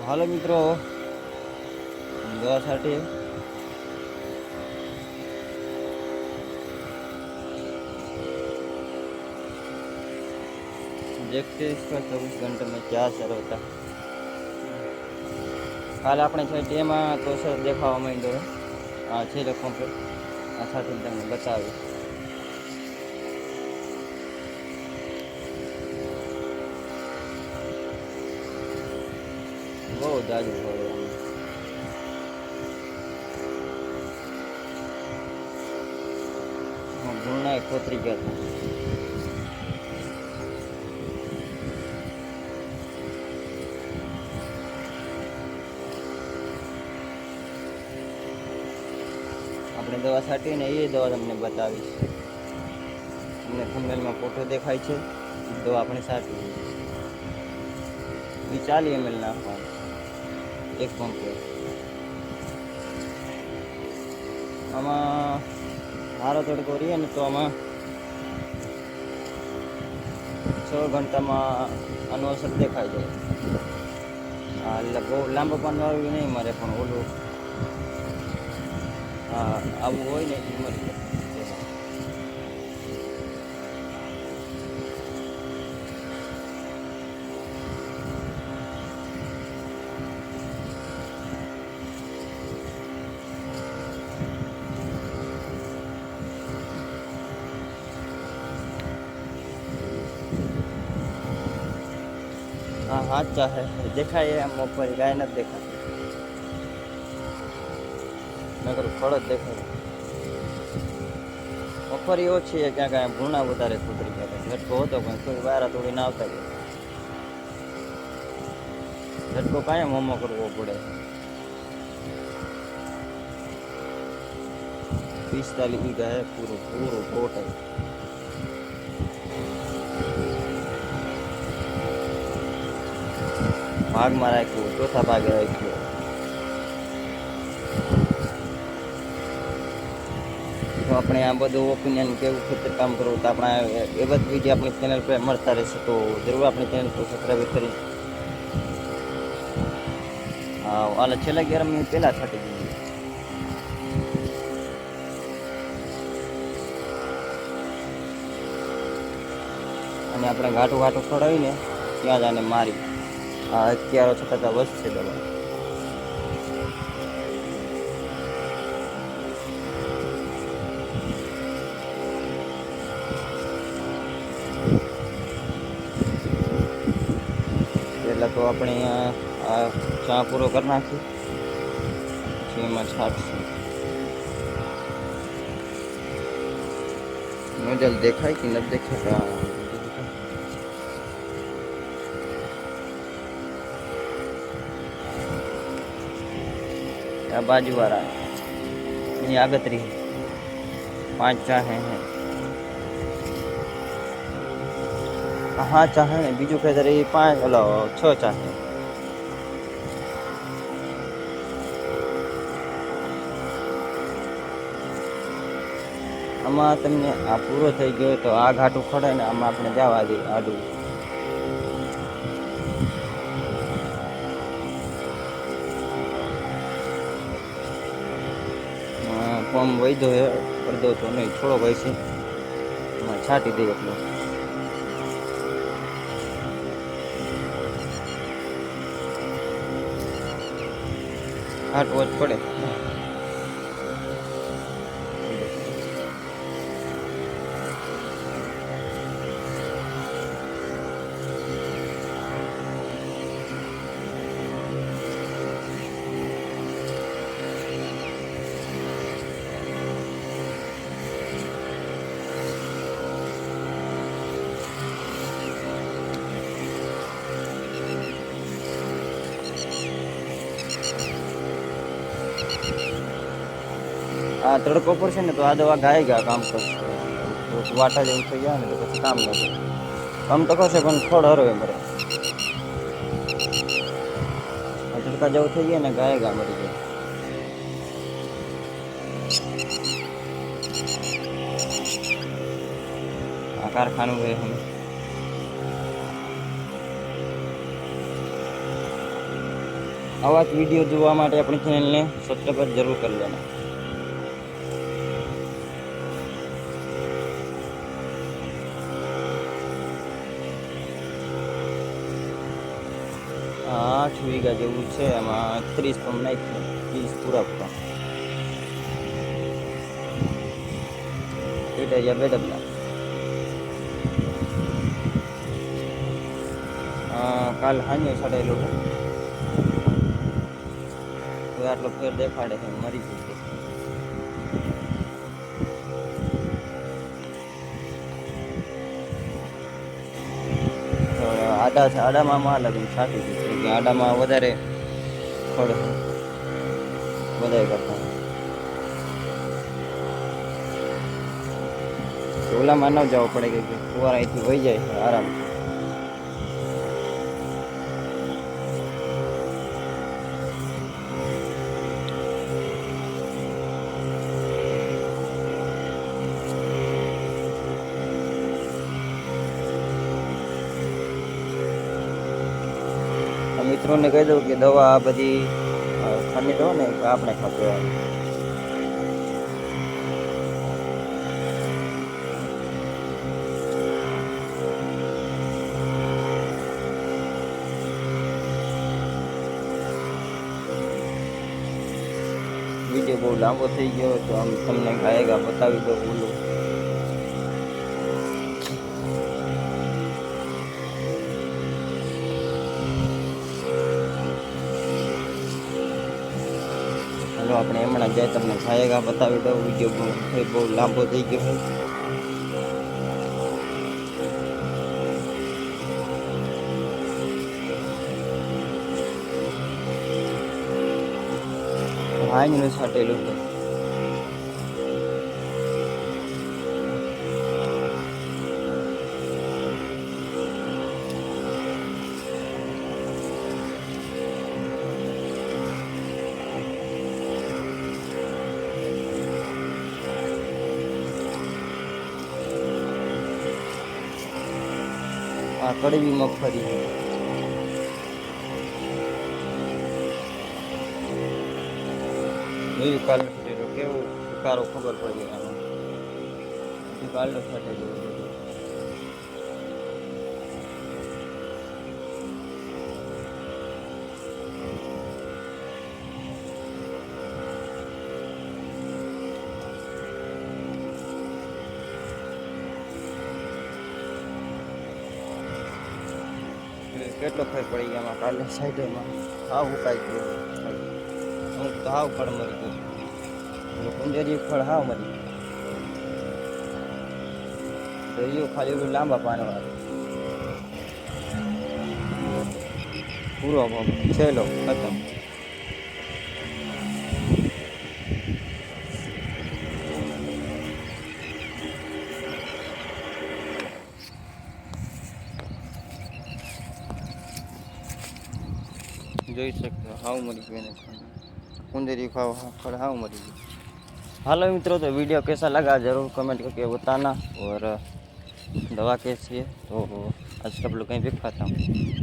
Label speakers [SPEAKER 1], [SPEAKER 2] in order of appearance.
[SPEAKER 1] હાલો મિત્રો, દવા સાથે देखते इसका 24 घंटे में क्या असर होता है। કાલે આપણે છે તેમાં તો સર દેખાવા માંડ્યો આ છે લખો કે આ સાથે તમને બતાવી બહુ જાજુ હોય ગુણા ખોતરી ગયા હતા. આપણે દવા છાંટીને એ દવા તમને બતાવીશ. તમને થંબનેલમાં ફોટો દેખાય છે, દવા આપણે છાંટી એ 40 ml નાખવાનું એક પંપે. આમાં સારો તડકો રહીએ ને તો આમાં 6 ઘંટામાં આનો અસર દેખાઈ જાય. હા, એટલે બહુ લાંબો પાન વાળું નહીં મરે, પણ ઓલું હા આવું હોય ને એ મરી જાય. हाँ हाथ चाहे देखा ये ऊपर गाय न देखा नगर फल देखा मगफળી ઓછી છે, ક્યાં કાંઈ ભૂણા વધારે સુધરી ગયા. ઝટકો હતો પણ થોડી વારા થોડી ના આવતા ગયા. ઝટકો કાંઈ મોમો કરવો પડે. 45 વીઘા હે પૂરું પૂરું ટોટલ. ભાગમાં રાખ્યું, ચોથા ભાગે રાખ્યું. તો આપણે આ બધું ઓપિનિયન કેવું ખેતર કામ કરવું તો આપણા એ બધી વિડીયો આપણી ચેનલ પર મળતા રહેશે. તો જરૂર આપણી ચેનલ પર સબસ્ક્રાઈબ કરી. હા હાલ છેલ્લા 11 મિનિટ પહેલાં છાંટી દીધી. અને આપણે ઘાટું ઘાટું ખવડાવીને ત્યાં જ આને મારી આ અત્યારો છતાં વધશે દવા. એટલે તો આપણે આ ચા પૂરો કરી નાખીએ, પછી એમાં છાંટશું. નોઝલ દેખાય કે નથી દેખાતા? આ બાજુવાળા એની આગતરી 5 ચાહે હે. હા ચાહે ને બીજું ખેતર એ 5 ઓલો 6 ચાહે. આમાં તમને આ પૂરો થઈ ગયો તો આ ઘાટું ખડે ને આમાં આપણે જવા દઈએ આડું. પમ વૈધો અડધો તો નહીં થોડો હોય છે, એમાં છાંટી દઈએ એટલો. છાંટવો જ પડે. આ તડકો પડશે ને તો આ દવા ગાય કામ કરશે. વાટા જેવું થઈ જાય ને તો પછી કામ ન કરે. કામ તો કરશે પણ ફળ હરવે મરે. તડકા જેવું થઈ જાય ને ગાય મરી જાય. આ કારખાનું છે અમે. આવા જ વિડીયો જોવા માટે આપણી ચેનલને સબસ્ક્રાઈબ જરૂર કરી લેना। हाँ 8 વીઘા જેવું છે, એમાં 30 પંપ નાખ્યું, 30 પૂરા પૂરા એટા બે ડબલા। કાલ સાંજે ચડાયેલું છે, આટલો ફેર દેખાડે છે, મરી જશે। આડામાં માં લગન છાંટી દીધું કે આડામાં વધારે ખડ વધારે કરતા ઓલામાં ન જવું પડે કે ફુવારા અહીંથી વહી જાય છે આરામ। મિત્રોને કહી દઉં કે દવા આ બધી ખાની દો ને આપણે ખાતો વિડીયો બહુ લાંબો થઈ ગયો તો આમ તમને ગાયગા બતાવી દો બોલું। हेलो अपने हमें जाए तमने छाएगा बतावी दो वीडियो बहुत लांबो थी गयो है। हाँ जी छाटेलू है कड़वी मगफली है काल केव सुकारो खबर पड़ी काल કેટલો ફેર પડી ગયા કાલે સાઈડમાં હાવ ઉકાઈ ગયો અમુક તો હાવ ફળ મરી ગયું કુંજરી ફળ હાવ મરી ગયું દરિયો ખાલી ઓલું લાંબા પાનવાળું પૂરો છેલ્લો ખતમ। જોઈ सकते हो हाव मरी गए कुंजरी खाओ फल हाव मरी गई। हेलो मित्रों, तो वीडियो कैसा लगा ज़रूर कमेंट करके बताना और दवा कैसी है। तो आज सब लोग कहीं भी खाता हूँ।